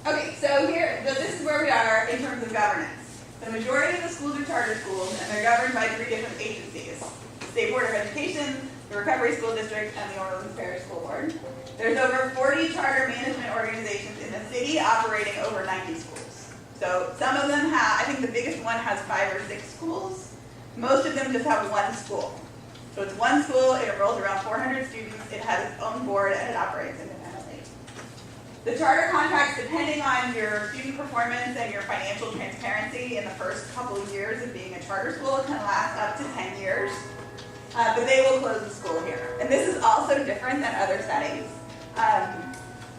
Okay, so this is where we are in terms of governance. The majority of the schools are charter schools, and they're governed by 3 different agencies: the State Board of Education, the Recovery School District, and the Orleans Parish School Board. There's over 40 charter management organizations in the city operating over 90 schools. So some of them have, I think the biggest one has 5 or 6 schools. Most of them just have 1 school. So it's 1 school, it enrolls around 400 students, it has its own board, and it operates independently. The charter contracts, depending on your student performance and your financial transparency in the first couple of years of being a charter school, can last up to 10 years. But they will close the school here. And this is also different than other settings.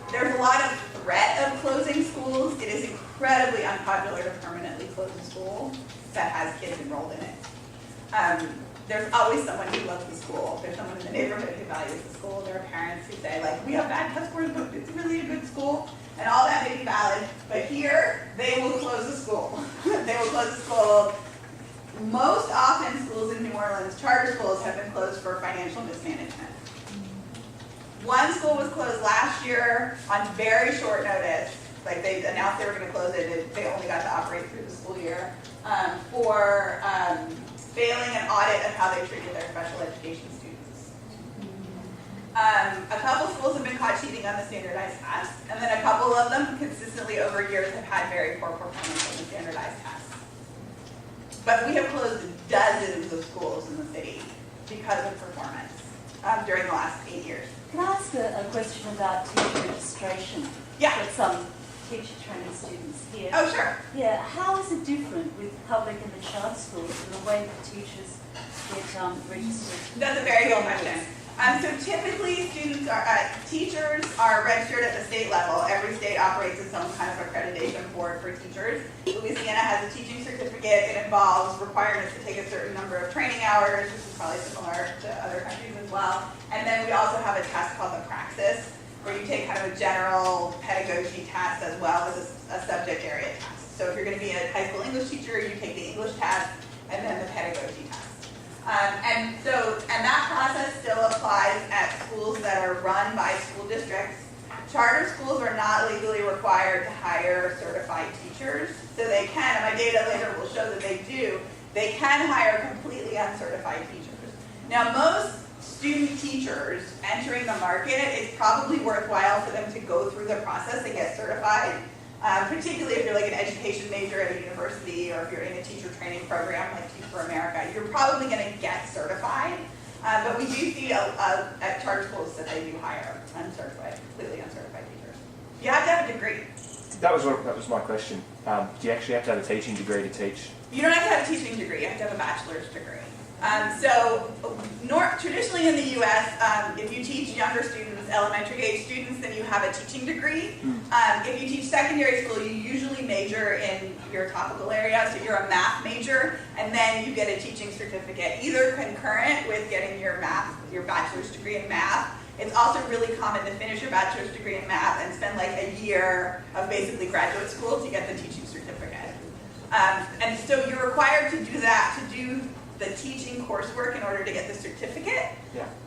There's a lot of threat of closing schools. It is incredibly unpopular to permanently close a school that has kids enrolled in it. There's always someone who loves the school. There's someone in the neighborhood who values the school. There are parents who say, like, we have bad test scores, but it's really a good school. And all that may be valid. But here, they will close the school. They will close the school. Most often, schools in New Orleans, charter schools, have been closed for financial mismanagement. 1 school was closed last year on very short notice. Like, they announced they were going to close it, and they only got to operate through the school year, for failing an audit of how they treated their special education students. A couple schools have been caught cheating on the standardized test, and then a couple of them consistently over years have had very poor performance on the standardized test. But we have closed dozens of schools in the city because of performance during the last 8 years. Can I ask a question about teacher registration? Yeah. For some teacher training students here. Oh, sure. Yeah, how is it different with public and the charter schools in the way that teachers get registered? That's a very good question. So typically, teachers are registered at the state level. Every state operates its own kind of accreditation board for teachers. Louisiana has a teaching certificate. It involves requirements to take a certain number of training hours, which is probably similar to other countries as well. And then we also have a test called the praxis, where you take kind of a general pedagogy test as well as a subject area test. So if you're going to be a high school English teacher, you take the English test and then the pedagogy test. And that process still applies at schools that are run by school districts. Charter schools are not legally required to hire certified teachers, so they can, and my data later will show that they do, they can hire completely uncertified teachers. Now, most student teachers entering the market, it's probably worthwhile for them to go through the process and get certified. Particularly if you're like an education major at a university, or if you're in a teacher training program like Teach for America, you're probably going to get certified. But we do see at charter schools that they do hire uncertified, completely uncertified teachers. You have to have a degree. That was my question. Do you actually have to have a teaching degree to teach? You don't have to have a teaching degree. You have to have a bachelor's degree. Traditionally in the U.S., if you teach younger students, elementary age students, then you have a teaching degree. If you teach secondary school, you usually major in your topical area, so you're a math major, and then you get a teaching certificate, either concurrent with getting your bachelor's degree in math. It's also really common to finish your bachelor's degree in math and spend like a year of basically graduate school to get the teaching certificate. And so you're required to do that, to do the teaching coursework in order to get the certificate,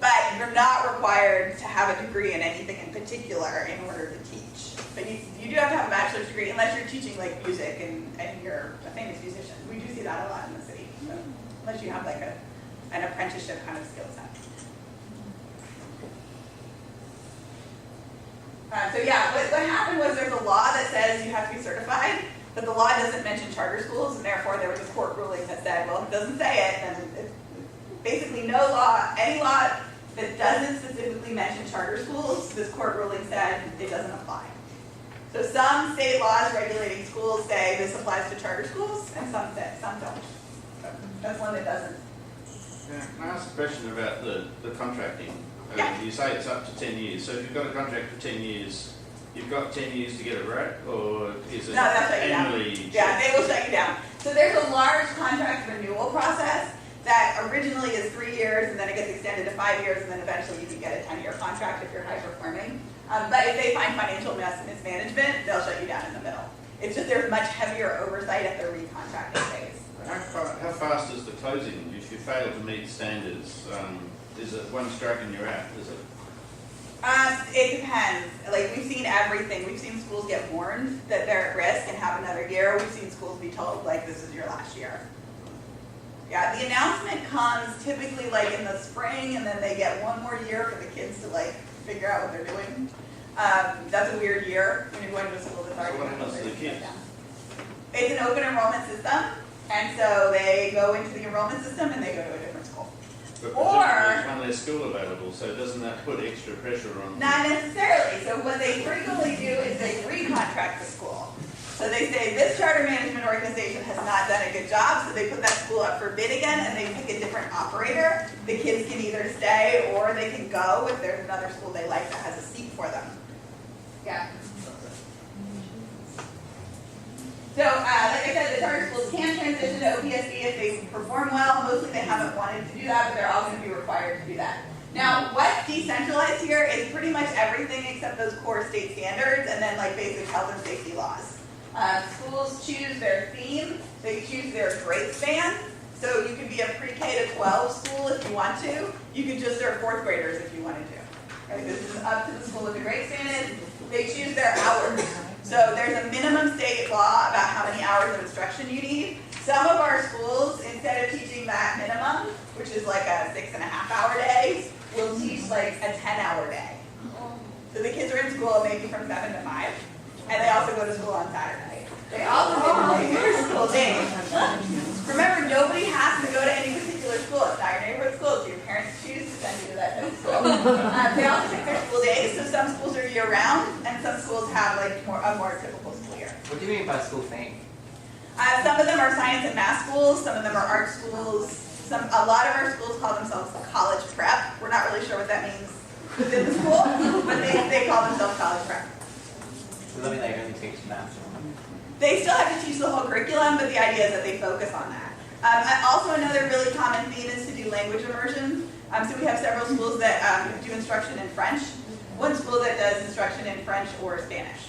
but you're not required to have a degree in anything in particular in order to teach. But you do have to have a bachelor's degree unless you're teaching like music and you're a famous musician. We do see that a lot in the city, so, unless you have like an apprenticeship kind of skill set. What happened was there's a law that says you have to be certified, but the law doesn't mention charter schools, and therefore there was a court ruling that said, well, if it doesn't say it, then it's basically no law, any law that doesn't specifically mention charter schools, this court ruling said it doesn't apply. So some state laws regulating schools say this applies to charter schools, and some don't. So that's one that doesn't. Yeah, can I ask a question about the contracting? Yeah. You say it's up to 10 years, so if you've got a contract for 10 years, you've got 10 years to get it right, or is it annually? Yeah, they will shut you down. So there's a large contract renewal process that originally is 3 years, and then it gets extended to 5 years, and then eventually you can get a 10-year contract if you're high performing. But if they find financial mismanagement, they'll shut you down in the middle. It's just there's much heavier oversight at the recontracting phase. How fast is the closing if you fail to meet standards? Is it one stroke and you're out? Is it? it depends. Like, we've seen everything. We've seen schools get warned that they're at risk and have another year. We've seen schools be told, like, this is your last year. Yeah, the announcement comes typically like in the spring, and then they get one more year for the kids to like figure out what they're doing. That's a weird year when you're going to a school that's already So what happens to the kids? It's an open enrollment system, and so they go into the enrollment system and they go to a different school. But Or- presumably there's one less school available, so doesn't that put extra pressure on? Not necessarily. So what they frequently do is they recontract the school. So they say, this charter management organization has not done a good job, so they put that school up for bid again, and they pick a different operator. The kids can either stay, or they can go if there's another school they like that has a seat for them. Yeah. So, like I said, the charter schools can transition to OPSB if they perform well. Mostly they haven't wanted to do that, but they're all going to be required to do that. Now, what's decentralized here is pretty much everything except those core state standards and then like basic health and safety laws. Schools choose their theme, they choose their grade span. So you can be a pre-K to 12 school if you want to. You could just serve fourth graders if you wanted to. Right? This is up to the school what the grade span is. They choose their hours. So there's a minimum state law about how many hours of instruction you need. Some of our schools, instead of teaching that minimum, which is like a 6.5-hour day, will teach like a 10-hour day. So the kids are in school maybe from 7 to 5. And they also go to school on Saturday. They also get regular school days. Remember, nobody has to go to any particular school. It's not your neighborhood school. It's your parents choose to send you to that type of school. They also pick their school days. So some schools are year-round, and some schools have like a more typical school year. What do you mean by school theme? Some of them are science and math schools. Some of them are art schools. A lot of our schools call themselves college prep. We're not really sure what that means within the school, but they call themselves college prep. Does that mean they only teach math? They still have to teach the whole curriculum, but the idea is that they focus on that. Also, another really common theme is to do language immersion. So we have several schools that do instruction in French. One school that does instruction in French or Spanish.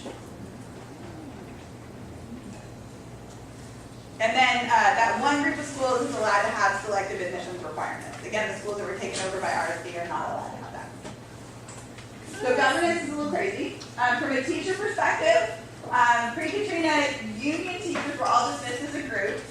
And then that one group of schools is allowed to have selective admissions requirements. Again, the schools that were taken over by RSD are not allowed to have that. So governance is a little crazy. From a teacher perspective, pre-Katrina, union teachers were all dismissed as a group.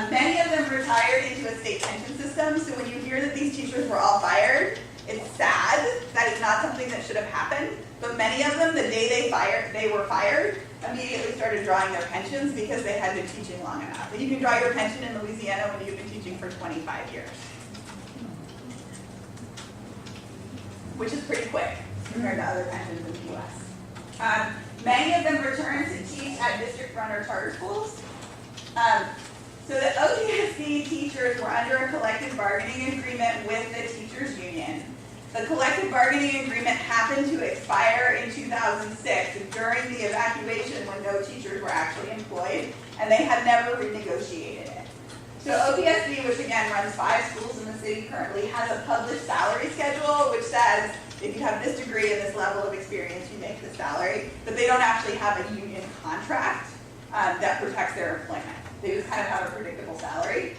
Many of them retired into a state pension system, so when you hear that these teachers were all fired, it's sad. That is not something that should have happened. But many of them, the day they were fired, immediately started drawing their pensions because they had been teaching long enough. And you can draw your pension in Louisiana when you've been teaching for 25 years. Which is pretty quick compared to other pensions in the U.S. Many of them returned to teach at district-run or charter schools. So the OPSB teachers were under a collective bargaining agreement with the teachers' union. The collective bargaining agreement happened to expire in 2006 during the evacuation when no teachers were actually employed, and they had never renegotiated it. So OPSB, which again runs 5 schools in the city currently, has a published salary schedule which says if you have this degree and this level of experience, you make this salary, but they don't actually have a union contract that protects their employment. They just kind of have a predictable salary.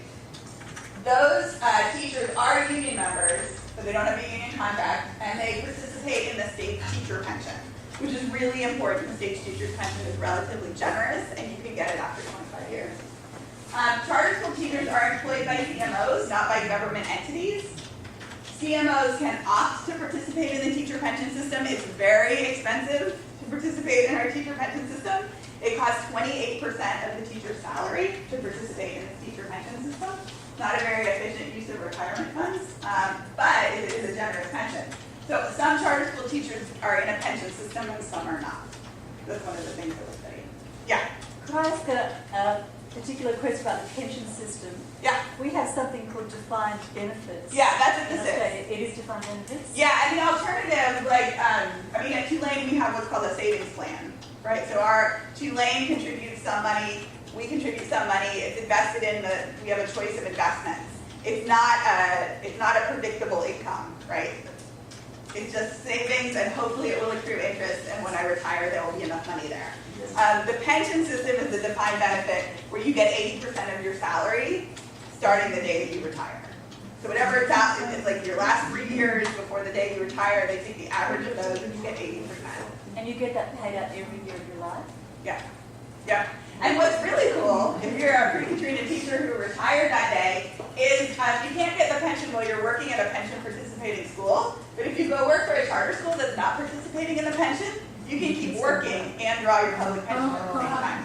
Those teachers are union members, but they don't have a union contract, and they participate in the state teacher pension, which is really important. The state teacher's pension is relatively generous, and you can get it after 25 years. Charter school teachers are employed by CMOs, not by government entities. CMOs can opt to participate in the teacher pension system. It's very expensive to participate in our teacher pension system. It costs 28% of the teacher's salary to participate in the teacher pension system. Not a very efficient use of retirement funds, but it is a generous pension. So some charter school teachers are in a pension system and some are not. That's one of the things that we're studying. Yeah? Could I ask a particular question about the pension system? Yeah. We have something called defined benefits. Yeah, that's what In this is. Australia. It is defined benefits? Yeah, and the alternative, like, at Tulane we have what's called a savings plan, right? So our Tulane contributes some money, we contribute some money, it's invested in we have a choice of investments. It's not a predictable income, right? It's just savings and hopefully it will accrue interest, and when I retire there will be enough money there. The pension system is a defined benefit where you get 80% of your salary starting the day that you retire. So whatever it's out, it's like your last 3 years before the day you retire, they take the average of those and you get 80%. And you get that paid out every year of your life? Yeah. Yeah. And what's really cool, if you're a pre-treated teacher who retired that day, is you can't get the pension while you're working at a pension participating school, but if you go work for a charter school that's not participating in the pension, you can keep working and draw your public pension at the same time.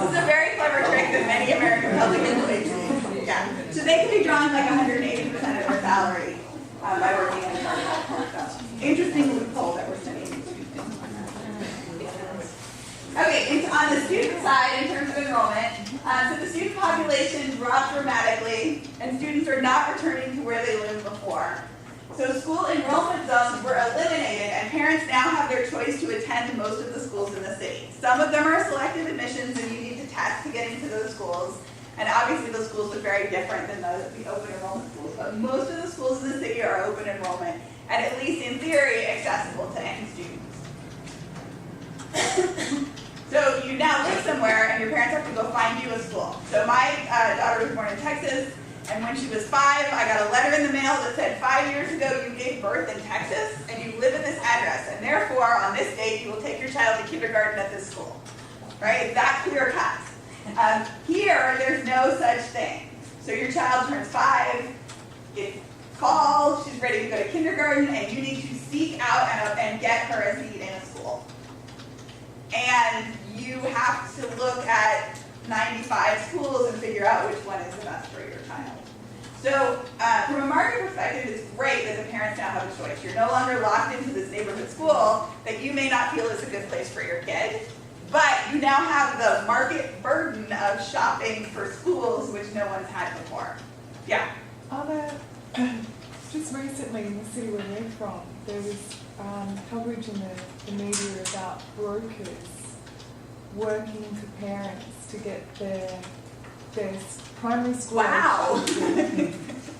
This is a very clever trick that many American public employees do. Yeah. So they can be drawing like 180% of their salary by working in a charter school. So, interesting loophole that we're studying. Okay, and on the student side, in terms of enrollment, so the student population dropped dramatically, and students are not returning to where they lived before. So school enrollment zones were eliminated, and parents now have their choice to attend most of the schools in the city. Some of them are selective admissions, and you need to test to get into those schools. And obviously those schools look very different than the open enrollment schools, but most of the schools in the city are open enrollment, and at least in theory, accessible to any students. So you now live somewhere and your parents have to go find you a school. So my daughter was born in Texas, and when she was 5, I got a letter in the mail that said 5 years ago you gave birth in Texas and you live at this address, and therefore on this date you will take your child to kindergarten at this school. Right? It's that clear cut. Here, there's no such thing. So your child turns 5, gets called, she's ready to go to kindergarten, and you need to seek out and get her a seat in a school. And you have to look at 95 schools and figure out which one is the best for your child. So from a market perspective, it's great that the parents now have a choice. You're no longer locked into this neighborhood school that you may not feel is a good place for your kid, but you now have the market burden of shopping for schools which no one's had before. Yeah? Just recently in the city where we're from, there was coverage in the media about brokers working for parents to get their primary school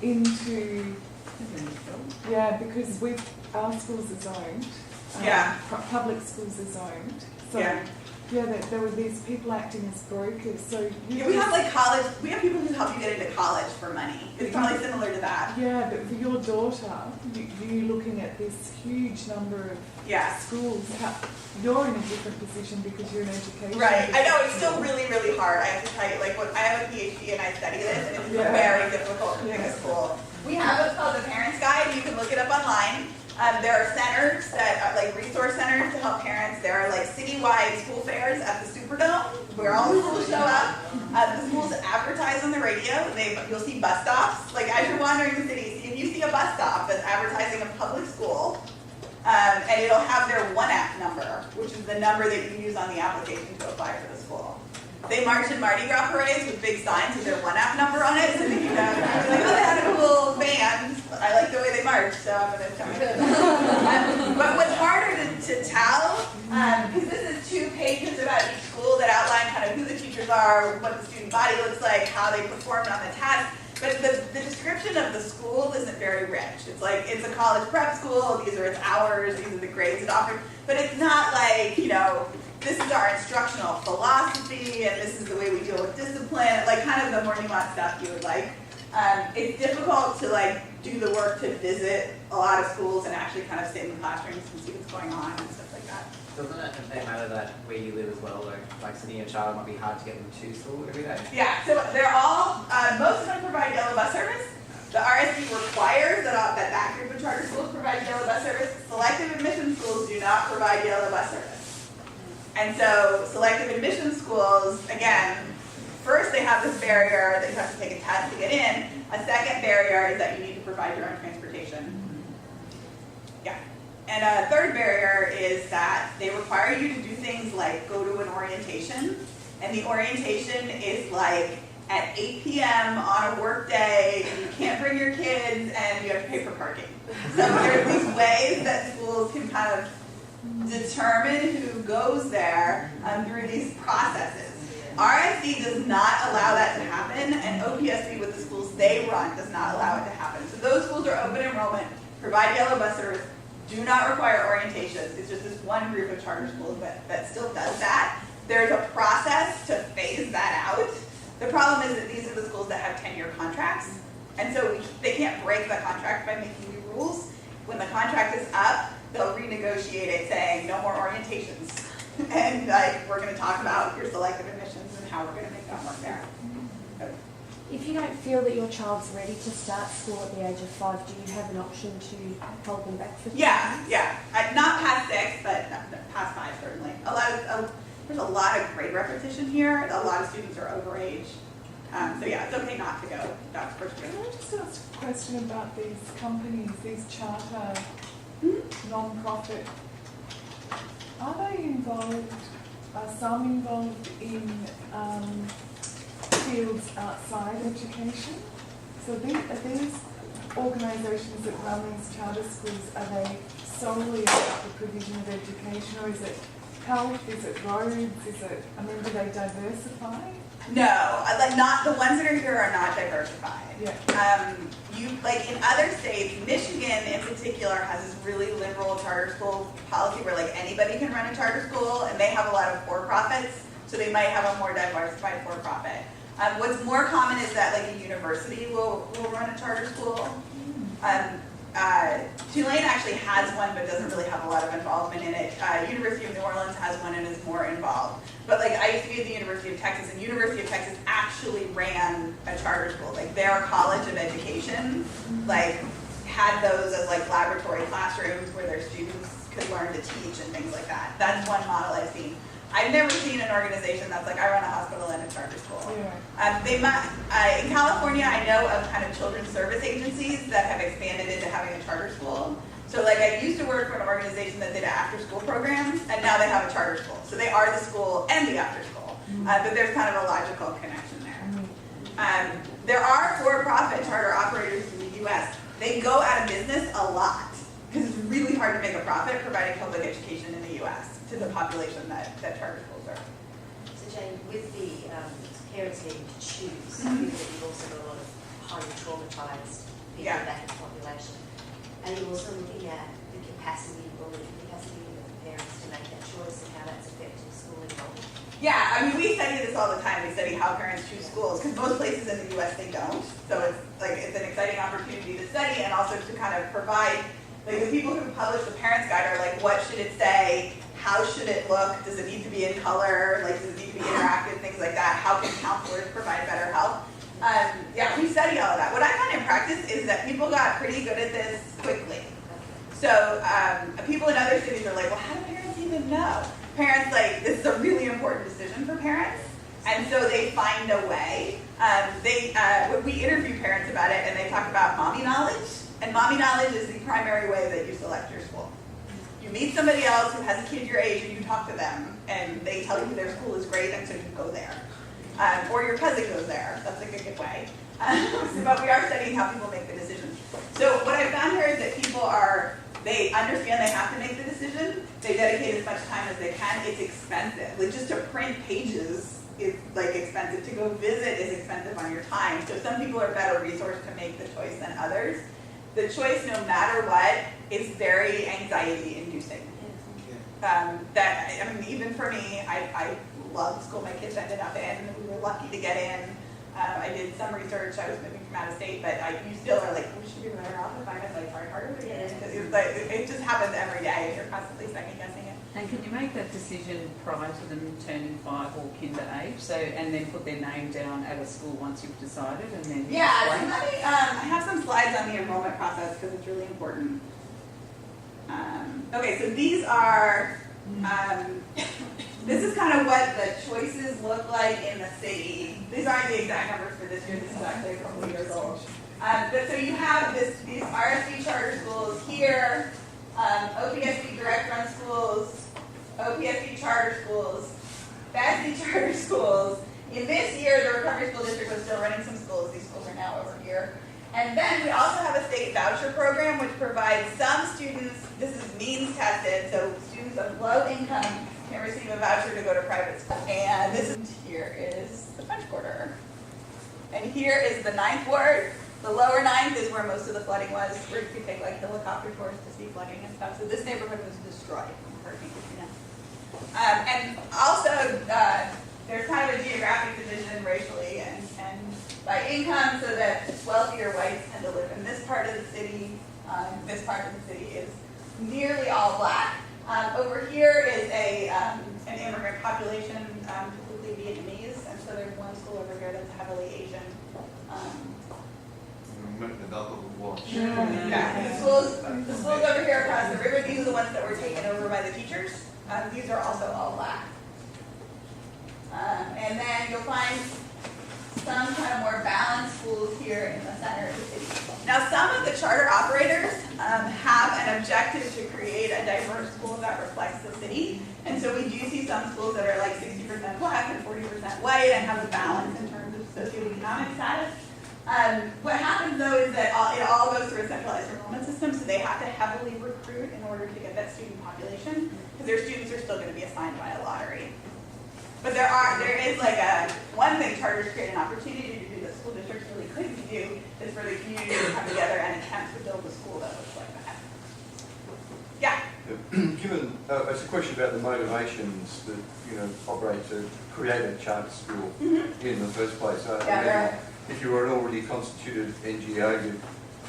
into, because our schools are zoned, public schools are zoned, so there were these people acting as brokers. So we have like college. We have people who help you get into college for money. It's probably similar to that. Yeah, but for your daughter, you're looking at this huge number of schools. You're in a different position because you're in education. Right. I know, it's still really, really hard. I have to tell you, like, I have a PhD and I study this, and it's very difficult to pick a school. We have what's called the Parents Guide. You can look it up online. There are centers that are like resource centers to help parents. There are like citywide school fairs at the Superdome where all the schools show up. The schools advertise on the radio. You'll see bus stops. Like as you're wandering the city, if you see a bus stop that's advertising a public school, and it'll have their 1-app number, which is the number that you use on the application to apply for the school. They march in Mardi Gras parades with big signs with their 1-app number on it, so that you know, like, oh, they had a cool band. I like the way they march, so I'm going to come in. But what's harder to tell, because this is 2 pages about each school that outline kind of who the teachers are, what the student body looks like, how they performed on the test. But the description of the school isn't very rich. It's like, it's a college prep school, these are its hours, these are the grades it offers. But it's not like, this is our instructional philosophy, and this is the way we deal with discipline, like kind of the more nuanced stuff you would like. It's difficult to do the work to visit a lot of schools and actually kind of sit in the classrooms and see what's going on and stuff like that. Doesn't it matter that where you live as well, like sending your child might be hard to get them to school every day? Yeah, so they're all, most of them provide yellow bus service. The RSD requires that group of charter schools provide yellow bus service. Selective admission schools do not provide yellow bus service. And so selective admission schools, again, first they have this barrier that you have to take a test to get in. A second barrier is that you need to provide your own transportation. Yeah. And a third barrier is that they require you to do things like go to an orientation. And the orientation is like at 8 p.m. on a work day, and you can't bring your kids, and you have to pay for parking. So there's these ways that schools can kind of determine who goes there through these processes. RSD does not allow that to happen, and OPSB with the schools they run does not allow it to happen. So those schools are open enrollment, provide yellow bus service, do not require orientations. It's just this one group of charter schools that still does that. There's a process to phase that out. The problem is that these are the schools that have 10-year contracts. And so they can't break the contract by making new rules. When the contract is up, they'll renegotiate it saying no more orientations. And like, we're gonna talk about your selective admissions and how we're gonna make that work there. If you don't feel that your child's ready to start school at the age of 5, do you have an option to hold them back for 3 Yeah, months? yeah. Not past 6, but past 5 certainly. There's a lot of grade repetition here. A lot of students are overage. So yeah, it's okay not to go. That's for sure. Can I just ask a question about these companies, these charter non-profit? Are they involved, are some involved in fields outside education? So are these organisations that run these charter schools, are they solely about the provision of education, or is it health, is it roads, is it, I mean, do they diversify? No, not the ones that are here are not diversified. Yeah. Like in other states, Michigan in particular has this really liberal charter school policy where like anybody can run a charter school, and they have a lot of for-profits, so they might have a more diversified for-profit. What's more common is that like a university will run a charter school. Tulane actually has one, but doesn't really have a lot of involvement in it. University of New Orleans has one and is more involved. But like I used to be at the University of Texas, and University of Texas actually ran a charter school. Like their College of Education, like had those as like laboratory classrooms where their students could learn to teach and things like that. That's one model I've seen. I've never seen an organization that's like, I run a hospital and a charter school. Yeah. In California, I know of kind of children's service agencies that have expanded into having a charter school. So like I used to work for an organization that did after-school programs, and now they have a charter school. So they are the school and the after-school. But there's kind of a logical connection there. There are for-profit charter operators in the U.S. They go out of business a lot because it's really hard to make a profit providing public education in the U.S. to the population that charter schools are. So Jane, with the parents needing to choose, given that you've also got a lot of highly traumatised people in that population, and you're also looking at the capacity of the parents to make that choice and how that's affecting school enrollment. Yeah, I mean, we study this all the time. We study how parents choose schools because most places in the U.S. they don't. So it's an exciting opportunity to study and also to kind of provide, like the people who publish the Parents Guide are like, what should it say? How should it look? Does it need to be in color? Like, does it need to be interactive? Things like that. How can counselors provide better help? Yeah, we study all of that. What I found in practice is that people got pretty good at this quickly. So people in other cities are like, well, how do parents even know? Parents, like, this is a really important decision for parents, and so they find a way. We interview parents about it, and they talk about mommy knowledge, and mommy knowledge is the primary way that you select your school. You meet somebody else who has a kid your age, and you talk to them, and they tell you their school is great, and so you go there. Or your cousin goes there. That's like a good way. But we are studying how people make the decisions. So what I've found here is that people they understand they have to make the decision. They dedicate as much time as they can. It's expensive. Like just to print pages is like expensive. To go visit is expensive on your time. So some people are better resourced to make the choice than others. The choice, no matter what, is very anxiety-inducing. Even for me, I loved school my kids ended up in. We were lucky to get in. I did some research. I was moving from out of state, but you still are like, we should be better off if I had like tried harder. Because it just happens every day, and you're constantly second guessing it. And can you make that decision prior to them turning 5 or kinder age? So, and then put their name down at a school once you've decided, and then yeah. So I have some slides on the enrollment process because it's really important. Okay, so these are. This is kind of what the choices look like in the city. These aren't the exact numbers for this year. This is actually a couple of years old. But so you have these RSD charter schools here, OPSD direct run schools, OPSD charter schools, FASD charter schools. In this year, the Recovery School District was still running some schools. These schools are now over here. And then we also have a state voucher program which provides some students, this is means tested, so students of low income can receive a voucher to go to private school. And here is the French Quarter. And here is the 9th ward. The lower 9th is where most of the flooding was, where you could take like helicopter tours to see flooding and stuff. So this neighborhood was destroyed from Hurricane Katrina. And also, there's kind of a geographic division racially and by income so that wealthier whites tend to live in this part of the city. This part of the city is nearly all black. Over here is an immigrant population, typically Vietnamese, and so there's one school over here that's heavily Asian. Yeah, the schools over here across the river, these are the ones that were taken over by the teachers. These are also all black. And then you'll find some kind of more balanced schools here in the center of the city. Now, some of the charter operators have an objective to create a diverse school that reflects the city. And so we do see some schools that are like 60% black and 40% white and have a balance in terms of socioeconomic status. What happens though is that it all goes through a centralized enrollment system, so they have to heavily recruit in order to get that student population, because their students are still going to be assigned by a lottery. But there is like one thing charters create an opportunity to do that school districts really couldn't do, is for the community to come together and attempt to build a school that looks like that. Yeah? Given, it's a question about the motivations that, operate to create a charter school in the first place. If you were an already constituted NGO,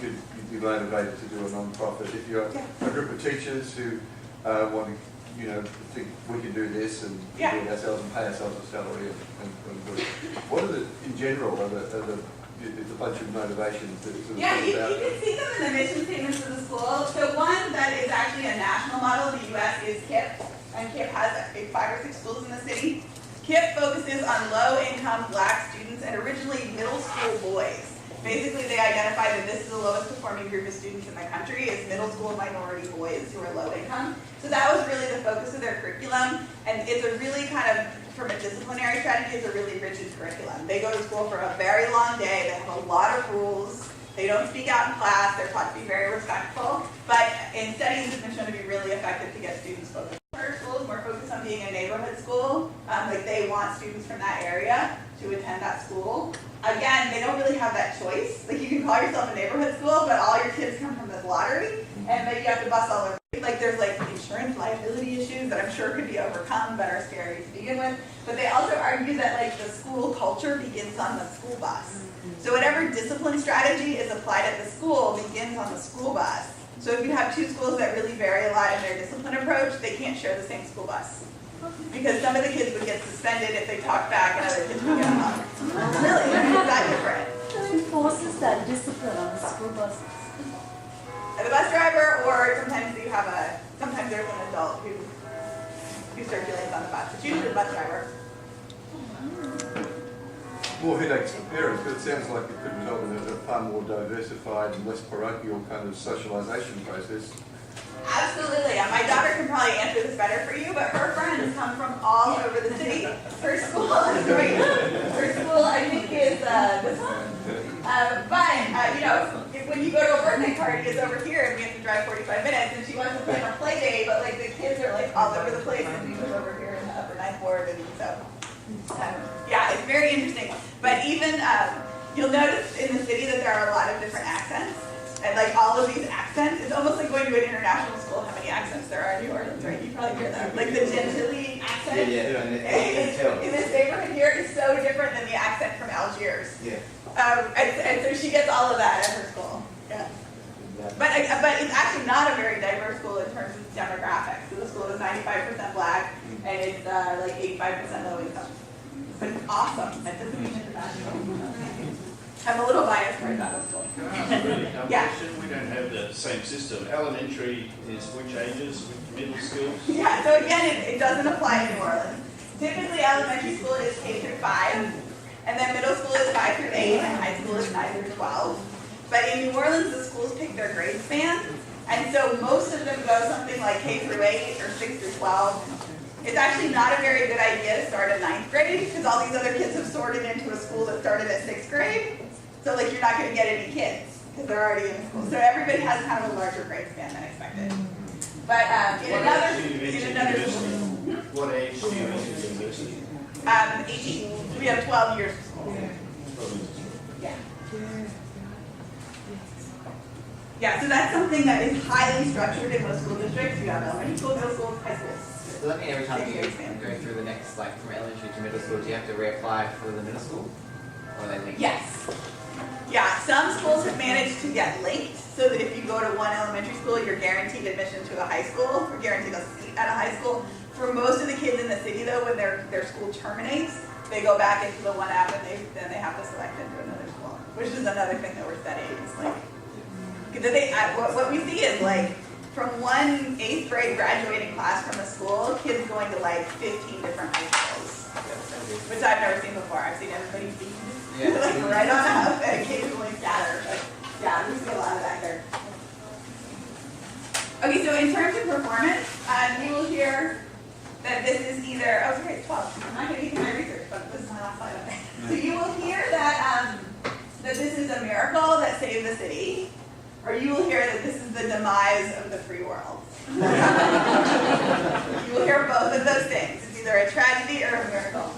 you'd be motivated to do a non-profit. If you're a group of teachers who want to, think we can do this and do it ourselves and pay ourselves a salary and do it. What are in general, are the bunch of motivations that sort of you can see them in the mission statements of the school. So one that is actually a national model in the U.S. is KIPP, and KIPP has 5 or 6 schools in the city. KIPP focuses on low-income black students and originally middle school boys. Basically, they identify that this is the lowest performing group of students in the country, is middle school minority boys who are low income. So that was really the focus of their curriculum, and it's a really kind of, from a disciplinary strategy, it's a really rigid curriculum. They go to school for a very long day, they have a lot of rules, they don't speak out in class, they're taught to be very respectful, but in studies it's been shown to be really effective to get students focused. Charter schools more focused on being a neighborhood school, like they want students from that area to attend that school. Again, they don't really have that choice. Like, you can call yourself a neighborhood school, but all your kids come from this lottery, and then you have to bust all over. Like, there's like insurance liability issues that I'm sure could be overcome, but are scary to begin with. But they also argue that like the school culture begins on the school bus. So whatever discipline strategy is applied at the school begins on the school bus. So if you have 2 schools that really vary a lot in their discipline approach, they can't share the same school bus. Because some of the kids would get suspended if they talked back, and other kids would get hung. Really? Is that different? Who enforces that discipline on the school buses? The bus driver, or sometimes sometimes there's an adult who circulates on the bus. It's usually the bus driver. More headaches for parents, but it sounds like it could result in a far more diversified and less parochial kind of socialisation process. Absolutely. My daughter can probably answer this better for you, but her friends come from all over the city. Her school is great. Her school, I think, is this one. When you go to a birthday party, it's over here, and we have to drive 45 minutes, and she wants to plan a play day, but like the kids are like all over the place, and we live over here in the Upper Ninth Ward, and so, it's very interesting. But even, you'll notice in the city that there are a lot of different accents. And like all of these accents, it's almost like going to an international school, how many accents there are in New Orleans, right? You probably hear them. Like the Gentilly accent. In this neighborhood here is so different than the accent from Algiers. Yeah. And so she gets all of that at her school. Yeah. But it's actually not a very diverse school in terms of demographics. So the school is 95% black, and it's like 85% low income. But it's awesome. That doesn't mean international. I'm a little biased towards that school. Yeah. We don't have the same system. Elementary is which ages, which middle schools? Yeah, so again, it doesn't apply in New Orleans. Typically, elementary school is K through 5, and then middle school is 5 through 8, and high school is 9 through 12. But in New Orleans, the schools pick their grade span, and so most of them go something like K through 8 or 6 through 12. It's actually not a very good idea to start at 9th grade, because all these other kids have sorted into a school that started at 6th grade. So like you're not going to get any kids because they're already in school. So everybody has kind of a larger grade span than expected. But in another school. What age do you enter university? 18. We have 12 years of school. Yeah. Yeah, so that's something that is highly structured in most school districts. You have elementary schools, middle schools, high schools. Does that mean every time you go through the next, like from elementary to middle school, do you have to reapply for the middle school? Or are they linked? Yes. managed to get linked so that if you go to one elementary school, you're guaranteed admission to a high school, or guaranteed a seat at a high school. For most of the kids in the city, though, when their school terminates, they go back into the one app and then they have to select into another school, which is another thing that we're studying. Is like, what we see is like from one 8th grade graduating class from a school, kids going to like 15 different high schools, which I've never seen before. I've seen everybody be like right on up and occasionally scatter, but yeah, we see a lot of that here. Okay, so in terms of performance, you will hear that this is either, oh, sorry, it's 12. I'm not going to get my research, but this is my last slide on it. So you will hear that, that this is a miracle that saved the city, or you will hear that this is the demise of the free world. You will hear both of those things. It's either a tragedy or a miracle.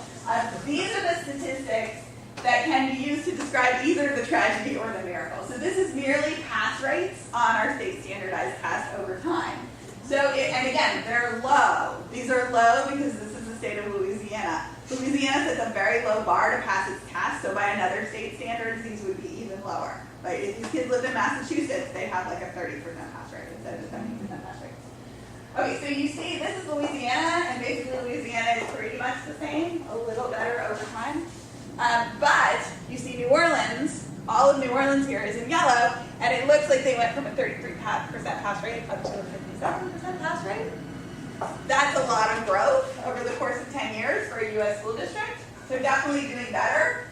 These are the statistics that can be used to describe either the tragedy or the miracle. So this is merely pass rates on our state standardized tests over time. So, and again, they're low. These are low because this is the state of Louisiana. Louisiana sets a very low bar to pass its test, so by another state standards, these would be even lower. Like if these kids lived in Massachusetts, they'd have like a 30% pass rate instead of a 70% pass rate. Okay, so you see this is Louisiana, and basically Louisiana is pretty much the same, a little better over time. But you see New Orleans, all of New Orleans here is in yellow, and it looks like they went from a 33% pass rate up to a 57% pass rate. That's a lot of growth over the course of 10 years for a U.S. school district, so definitely doing better.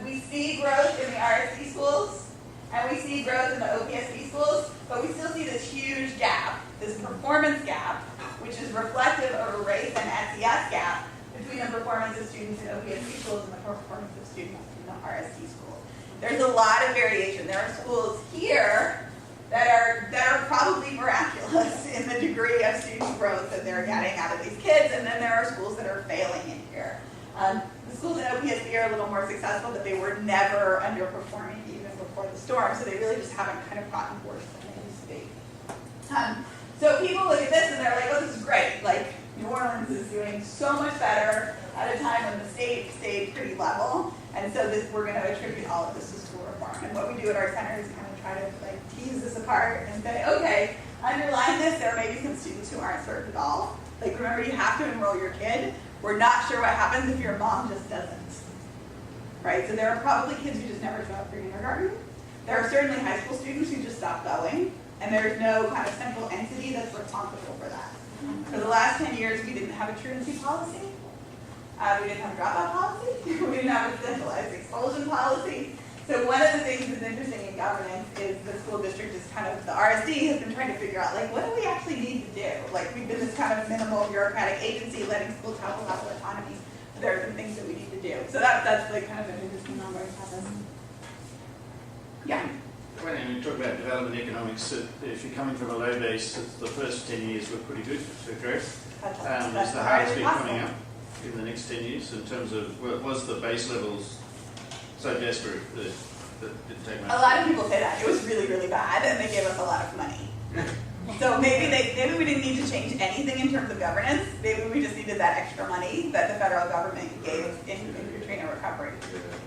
We see growth in the RSD schools, and we see growth in the OPSD schools, but we still see this huge gap, this performance gap, which is reflective of a race and SES gap between the performance of students in OPSD schools and the performance of students in the RSD schools. There's a lot of variation. There are schools here that are probably miraculous in the degree of student growth that they're getting out of these kids, and then there are schools that are failing in here. The schools in OPSD are a little more successful, but they were never underperforming even before the storm, so they really just haven't kind of gotten worse than they used to be. So people look at this and they're like, oh, this is great. Like, New Orleans is doing so much better at a time when the state stayed pretty level, and so we're going to attribute all of this to school reform. And what we do at our center is kind of try to like tease this apart and say, okay, underlying this, there may be some students who aren't served at all. Like, remember, you have to enroll your kid. We're not sure what happens if your mom just doesn't. Right? So there are probably kids who just never show up for kindergarten. There are certainly high school students who just stop going, and there's no kind of central entity that's responsible for that. For the last 10 years, we didn't have a truancy policy. We didn't have a dropout policy. We didn't have a centralized expulsion policy. So one of the things that's interesting in governance is the school district is kind of, the RSD has been trying to figure out, like, what do we actually need to do? Like, we've been this kind of minimal bureaucratic agency letting schools have a lot of autonomy. But there are some things that we need to do. So that's like kind of an interesting ongoing process. Yeah. When you talk about development economics, if you're coming from a low base, the first 10 years were pretty good to growth. That's Is the hardest bit coming up in the next 10 years in terms of, was the base levels so desperate that it didn't take much? A lot of people say that. It was really, really bad, and they gave us a lot of money. So maybe we didn't need to change anything in terms of governance. Maybe we just needed that extra money that the federal government gave in Katrina recovery.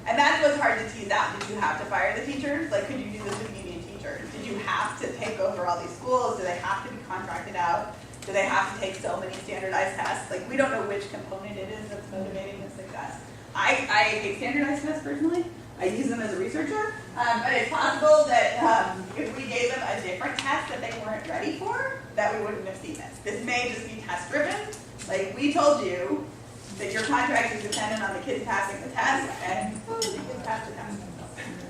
And that's what's hard to tease out. Did you have to fire the teachers? Like, could you do this with union teachers? Did you have to take over all these schools? Do they have to be contracted out? Do they have to take so many standardized tests? Like, we don't know which component it is that's motivating the success. I hate standardized tests personally. I use them as a researcher, but it's possible that if we gave them a different test that they weren't ready for, that we wouldn't have seen this. This may just be test driven. Like, we told you that your contract is dependent on the kids passing the test, and the kids passed the test.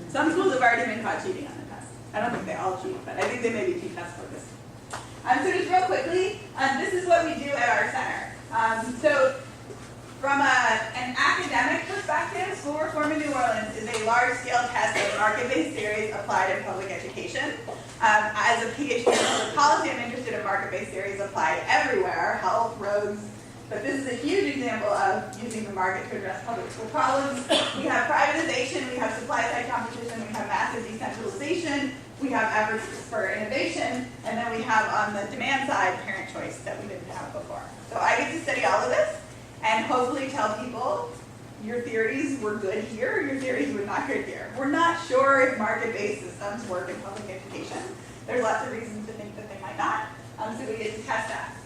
Some schools have already been caught cheating on the test. I don't think they all cheat, but I think they may be too test focused. So just real quickly, this is what we do at our center. So from an academic perspective, school reform in New Orleans is a large-scale test of market-based theories applied in public education. As a PhD in public policy, I'm interested in market-based theories applied everywhere, health, roads. But this is a huge example of using the market to address public school problems. We have privatization, we have supply-side competition, we have massive decentralization, we have efforts for innovation, and then we have on the demand side parent choice that we didn't have before. So I get to study all of this and hopefully tell people your theories were good here, your theories were not good here. We're not sure if market-based systems work in public education. There's lots of reasons to think that they might not, so we get to test that.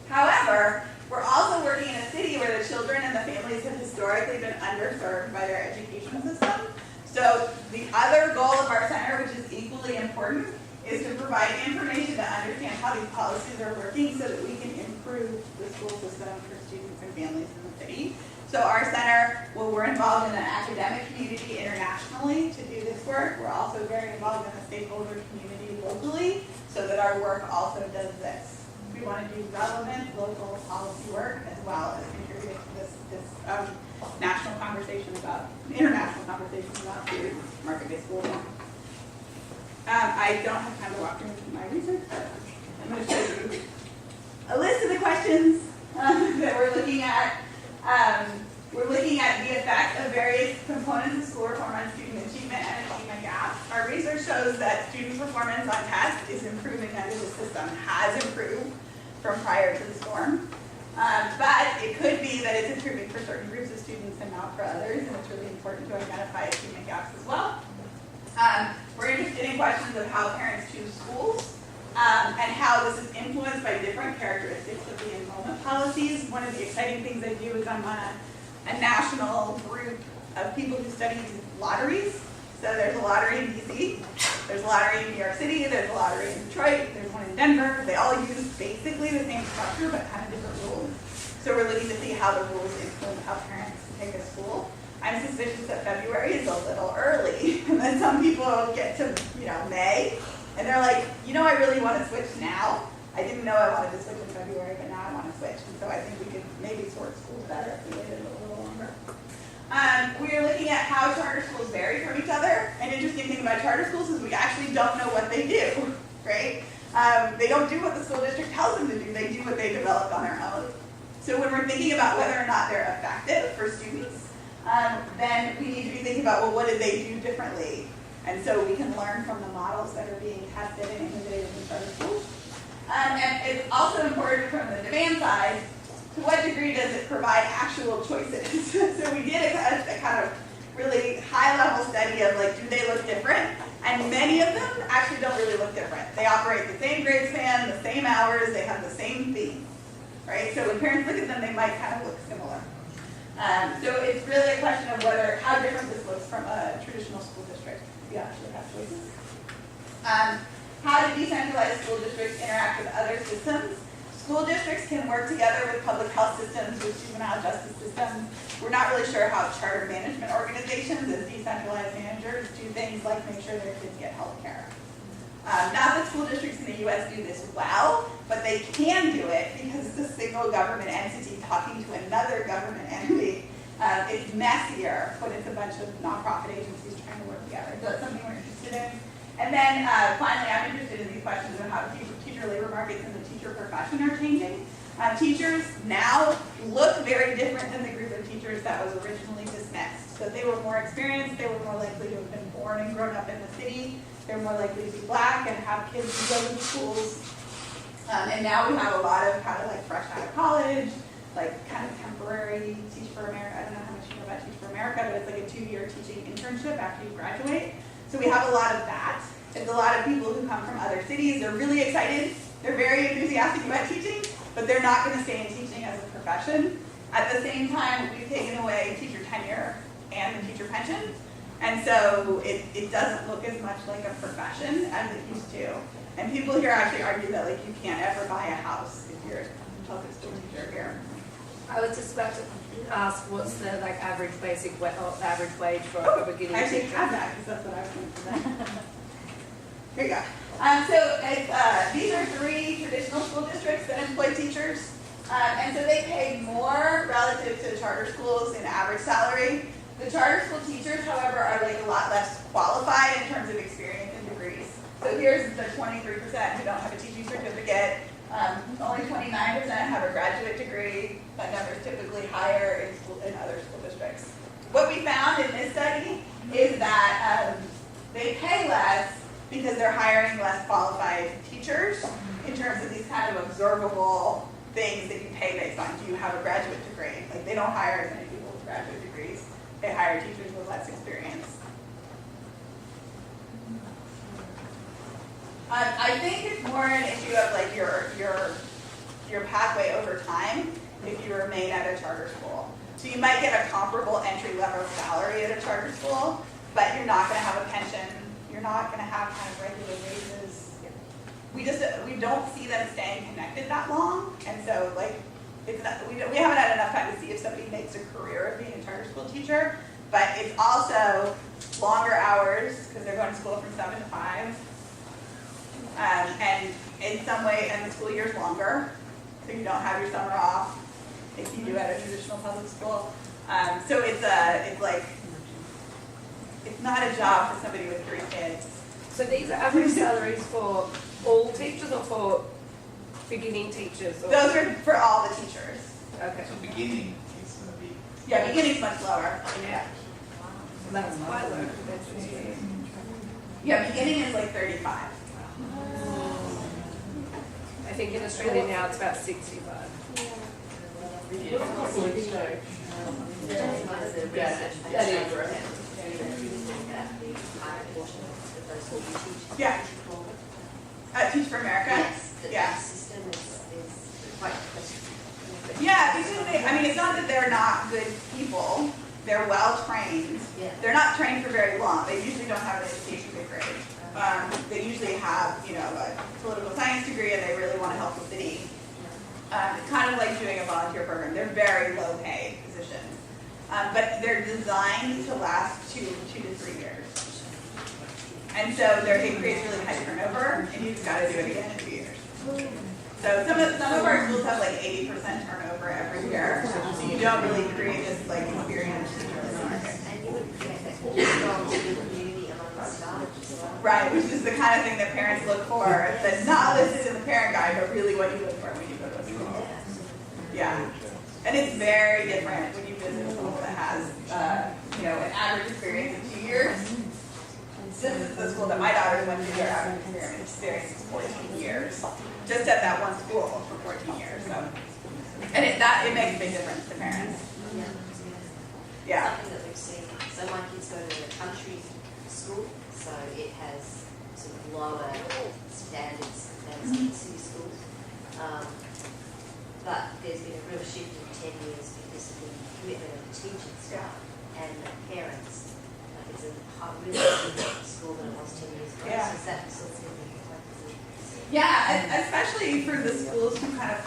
However, we're also working in a city where the children and the families have historically been underserved by their education system. So the other goal of our center, which is equally important, is to provide information to understand how these policies are working so that we can improve the school system for students and families in the city. So our center, well, we're involved in an academic community internationally to do this work. We're also very involved in the stakeholder community locally so that our work also does this. We want to do relevant local policy work as well as contribute to this national conversation about, international conversation about the market-based schools. I don't have time to walk through my research, but I'm going to show you a list of the questions that we're looking at. We're looking at the effect of various components of school reform on student achievement and achievement gaps. Our research shows that student performance on tests is improving under the system, has improved from prior to the storm. But it could be that it's improving for certain groups of students and not for others, and it's really important to identify achievement gaps as well. We're interested in questions of how parents choose schools and how this is influenced by different characteristics of the enrollment policies. One of the exciting things I do is I'm on a national group of people who study lotteries. So there's a lottery in DC, there's a lottery in New York City, there's a lottery in Detroit, there's one in Denver. They all use basically the same structure but kind of different rules. So we're looking to see how the rules influence how parents pick a school. I'm suspicious that February is a little early, and then some people get to, May, and they're like, I really want to switch now. I didn't know I wanted to switch in February, but now I want to switch, and so I think we could maybe sort schools better if we waited a little longer. We are looking at how charter schools vary from each other. An interesting thing about charter schools is we actually don't know what they do, right? They don't do what the school district tells them to do. They do what they developed on their own. So when we're thinking about whether or not they're effective for students, then we need to be thinking about, well, what did they do differently? And so we can learn from the models that are being tested and innovated in charter schools. And it's also important from the demand side, to what degree does it provide actual choices? So we did a kind of really high-level study of, do they look different? And many of them actually don't really look different. They operate the same grade span, the same hours, they have the same themes, right? So when parents look at them, they might kind of look similar. So it's really a question of how different this looks from a traditional school district. We actually have choices. How do decentralized school districts interact with other systems? School districts can work together with public health systems, with juvenile justice systems. We're not really sure how charter management organizations as decentralized managers do things like make sure their kids get health care. Not that school districts in the U.S. do this well, but they can do it because it's a single government entity talking to another government entity. It's messier when it's a bunch of nonprofit agencies trying to work together. So that's something we're interested in. And then finally, I'm interested in these questions of how teacher labor markets and the teacher profession are changing. Teachers now look very different than the group of teachers that was originally dismissed. So they were more experienced, they were more likely to have been born and grown up in the city, they're more likely to be black and have kids who go to schools. And now we have a lot of kind of fresh out of college, kind of temporary Teach for America. I don't know how much you know about Teach for America, but it's like a 2-year teaching internship after you graduate. So we have a lot of that. There's a lot of people who come from other cities. They're really excited. They're very enthusiastic about teaching, but they're not going to stay in teaching as a profession. At the same time, we've taken away teacher tenure and the teacher pension. And so it doesn't look as much like a profession as it used to. And people here actually argue that you can't ever buy a house if you're a public school teacher here. I was just about to ask, what's the average basic average wage for a beginning I actually teacher? have that because that's what I was going to say. Here you go. So these are 3 traditional school districts that employ teachers. And so they pay more relative to charter schools in average salary. The charter school teachers, however, are a lot less qualified in terms of experience and degrees. So here's the 23% who don't have a teaching certificate. Only 29% have a graduate degree. That number is typically higher in other school districts. What we found in this study is that they pay less because they're hiring less qualified teachers in terms of these kind of observable things that you pay based on. Do you have a graduate degree? They don't hire as many people with with graduate degrees. They hire teachers with less experience. I think it's more an issue of like your pathway over time if you remain at a charter school. So you might get a comparable entry level salary at a charter school, but you're not going to have a pension. You're not going to have kind of regular wages. We don't see them staying connected that long, and so like it's not, we haven't had enough time to see if somebody makes a career of being a charter school teacher. But it's also longer hours because they're going to school from 7 to 5. And in some way, and the school year's longer, so you don't have your summer off if you do at a traditional public school. So it's not a job for somebody with 3 kids. So these are average salaries for all teachers or for beginning teachers? Or? Those are for all the teachers. Okay. So beginning is going to be. Yeah, beginning's much lower. Yeah. That's quite low. Yeah, beginning is like 35. I think in Australia now it's about 65. Yeah. Teach for America? Yes, the Yeah. system is quite questionable. Yeah, because it's not that they're not good people. They're well trained. Yeah. They're not trained for very long. They usually don't have an education degree. They usually have, a political science degree, and they really want to help the city. It's kind of like doing a volunteer program. They're very low pay positions, but they're designed to last 2 to 3 years. And so it creates really high turnover, and you've got to do it again in 2 years. So some of our schools have like 80% turnover every year, so you don't really create this like experienced teacher in the market. And you would create that strong community among the staff as well. Right, which is the kind of thing that parents look for, that's not listed in the parent guide, but really what you look for when you go to a school. Yeah, and it's very different when you visit a school that has, an average experience of 2 years. This is the school that my daughter went to. Their average experience is 14 years, just at that one school for 14 years. So, and it makes a big difference to parents. Yeah. Something that we've seen. So my kids go to a country school, so it has sort of lower standards than city schools. But there's been a real shift in 10 years because of the commitment of the teaching staff and the parents. It's a really different school than it was 10 years ago. Yeah. So is that sort of thing that you're like, Yeah, and especially for the schools who kind of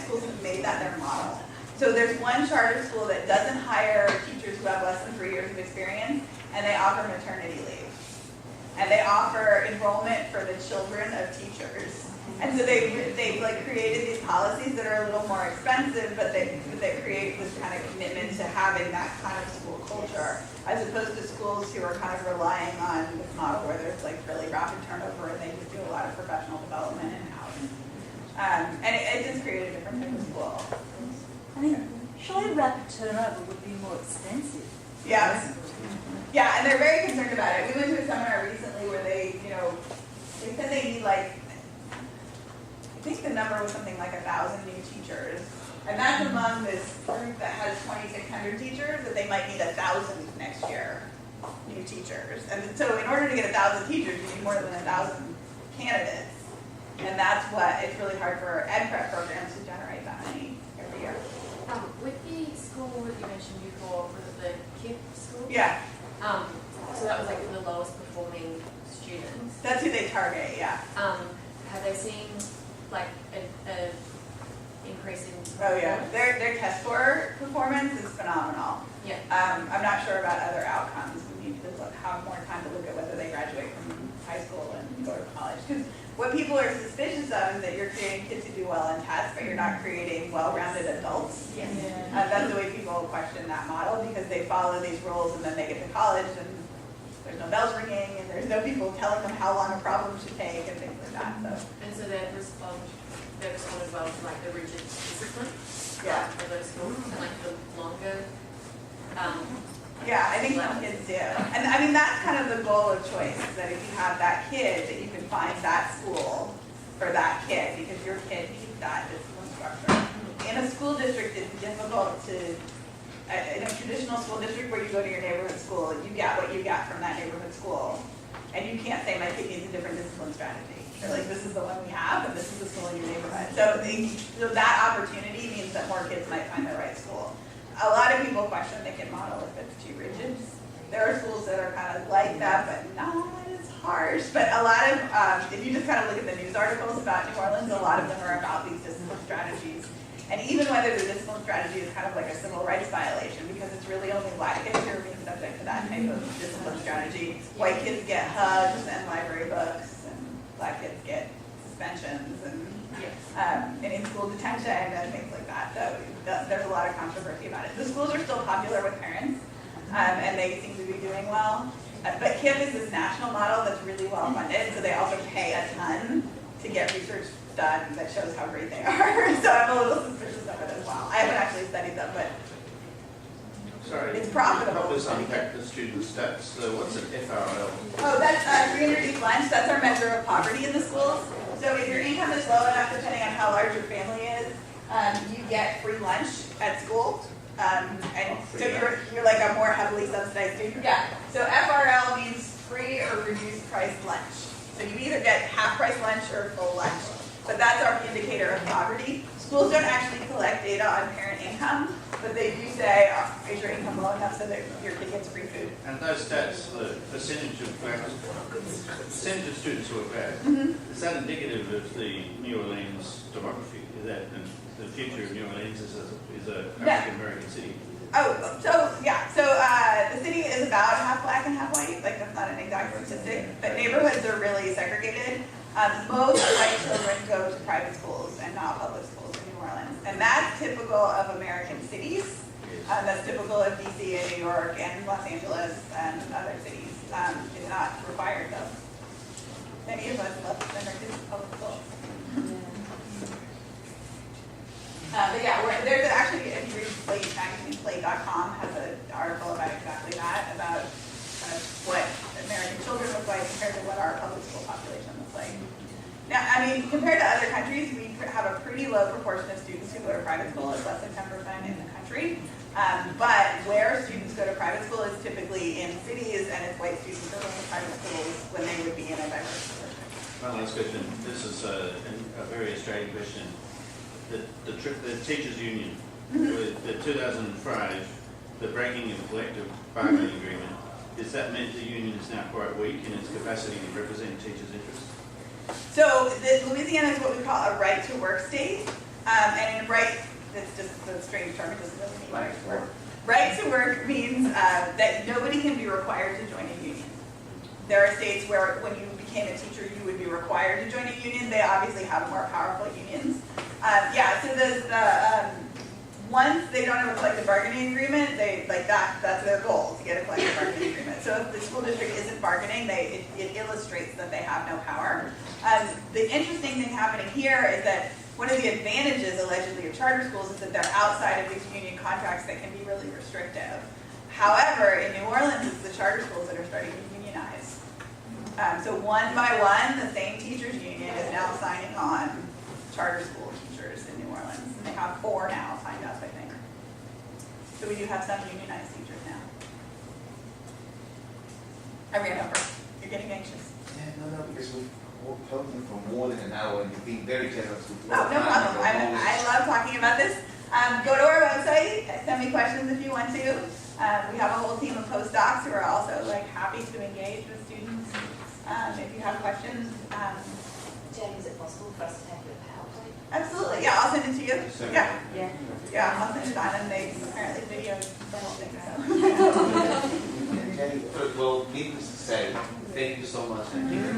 schools have made that their model. So there's one charter school that doesn't hire teachers who have less than 3 years of experience, and they offer maternity leave. And they offer enrollment for the children of teachers. And so they've like created these policies that are a little more expensive, but they create this kind of commitment to having that kind of school culture, as opposed to schools who are kind of relying on this model where there's like really rapid turnover and they just do a lot of professional development in-house. And it just created a different type of school. I think surely rapid turnover would be more expensive. Yeah. Yeah, and they're very concerned about it. We went to a seminar recently where they said they need like, I think the number was something like 1,000 new teachers. And that's among this group that has 2,600 teachers, that they might need 1,000 next year, new teachers. And so in order to get 1,000 teachers, you need more than 1,000 candidates. And that's it's really hard for ed prep programs to generate that many every year. With the school that you mentioned before, was it the KIP school? Yeah. So that was like the lowest performing students. That's who they target, yeah. Have they seen like a increase in? Oh yeah, their test score performance is phenomenal. Yeah. I'm not sure about other outcomes. We need to have more time to look at whether they graduate from high school and go to college. Because what people are suspicious of is that you're creating kids who do well in tests, but you're not creating well-rounded adults. Yeah. That's the way people question that model, because they follow these rules and then they get to college and there's no bells ringing and there's no people telling them how long a problem should take and things like that. So. And so they've responded well to like the rigid discipline. Yeah. For those schools and like the longer. Yeah, I think some kids do. And I mean, that's kind of the goal of choice, is that if you have that kid, that you can find that school for that kid, because your kid needs that discipline structure. In a school district, it's difficult to in a traditional school district where you go to your neighborhood school, you get what you get from that neighborhood school. And you can't say my kid needs a different discipline strategy. They're like, this is the one we have, and this is the school in your neighborhood. So that opportunity means that more kids might find the right school. A lot of people question the KIPP model if it's too rigid. There are schools that are kind of like that, but not as harsh. But a lot of, if you just kind of look at the news articles about New Orleans, a lot of them are about these discipline strategies. And even whether the discipline strategy is kind of like a civil rights violation, because it's really only black kids who are being subject to that type of discipline strategy. White kids get hugs and library books, and black kids get suspensions and in-school detention and things like that. So there's a lot of controversy about it. The schools are still popular with parents, and they seem to be doing well. But KIPP is this national model that's really well funded, so they also pay a ton to get research done that shows how great they are. So I'm a little suspicious of it as well. I haven't actually studied them, but Sorry, it's profitable. help us unpack the student stats. So what's an FRL? Oh, that's free and reduced lunch. That's our measure of poverty in the schools. So if your income is low enough, depending on how large your family is, you get free lunch at school. And so you're like a more heavily subsidized student. Yeah. So FRL means free or reduced price lunch. So you either get half price lunch or full lunch. But that's our indicator of poverty. Schools don't actually collect data on parent income, but they do say, is your income low enough so that your kid gets free food? And those stats, the percentage of students who are black, is that indicative of the New Orleans demography? Is that the future of New Orleans is a African American city? Oh, so yeah, so the city is about half black and half white. Like that's not an exact statistic, but neighborhoods are really segregated. Most white children go to private schools and not public schools in New Orleans, and that's typical of American cities. That's typical of DC and New York and Los Angeles and other cities. It's not required though. Many of us love to send our kids to public schools. But yeah, there's actually, if you read Slate magazine, Slate.com has an article about exactly that, about kind of what American children look like compared to what our public school population looks like. Now, I mean, compared to other countries, we have a pretty low proportion of students who go to private school. It's less than 10% in the country. But where students go to private school is typically in cities, and it's white students who are going to private schools when they would be in a diverse school district. One last question. This is a very Australian question. The teachers' union, with the 2005, the breaking of the collective bargaining agreement, does that mean the union is now quite weak in its capacity to represent teachers' interests? So Louisiana is what we call a right to work state, and in right, it's just a strange term, it doesn't really mean right to work. Right to work means that nobody can be required to join a union. There are states where when you became a teacher, you would be required to join a union. They obviously have more powerful unions. So once they don't have a collective bargaining agreement, that's their goal, to get a collective bargaining agreement. So if the school district isn't bargaining, it illustrates that they have no power. The interesting thing happening here is that one of the advantages, allegedly, of charter schools is that they're outside of these union contracts that can be really restrictive. However, in New Orleans, it's the charter schools that are starting to unionize. So one by one, the same teachers union is now signing on charter school teachers in New Orleans. And they have 4 now signed up, I think. So we do have some unionized teachers now. I ran over. You're getting anxious. Yeah, no, because we've talked for more than an hour and you've been very generous with your Oh, no time. problem. I love talking about this. Go to our website. Send me questions if you want to. We have a whole team of postdocs who are also happy to engage with students. If you have questions. Jane, is it possible for us to have your PowerPoint? Absolutely. Yeah, I'll send it to you. Yeah. Yeah. I'll send it on, and they apparently videoed the whole thing. So. Jenny, well, needless to say, thank you so much. Thank you.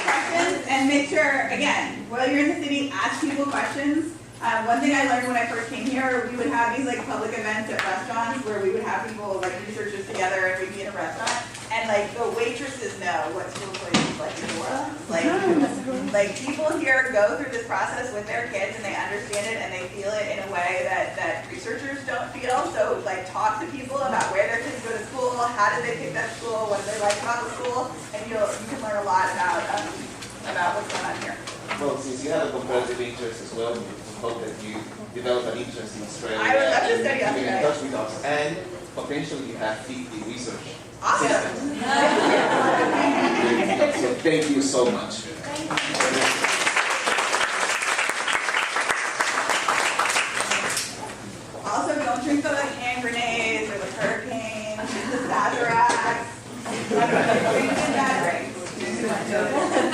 Questions, and make sure, again, while you're in the city, ask people questions. One thing I learned when I first came here, we would have these public events at restaurants where we would have people, researchers together, and we'd be in a restaurant, and the waitresses know what school choice is like in New Orleans. People here go through this process with their kids, and they understand it, and they feel it in a way that researchers don't feel. So talk to people about where their kids go to school, how did they pick that school, what do they like about the school, and you can learn a lot about what's going on here. Well, since you have a comparative interest as well, we hope that you develop an interest in Australia. I would love to study and be in Australia. touch with us, and potentially you have 50 research Awesome. systems. So thank you so much. Also, don't drink the like hand grenades or the hurricanes, the Sazeracs. Drink the bad drinks.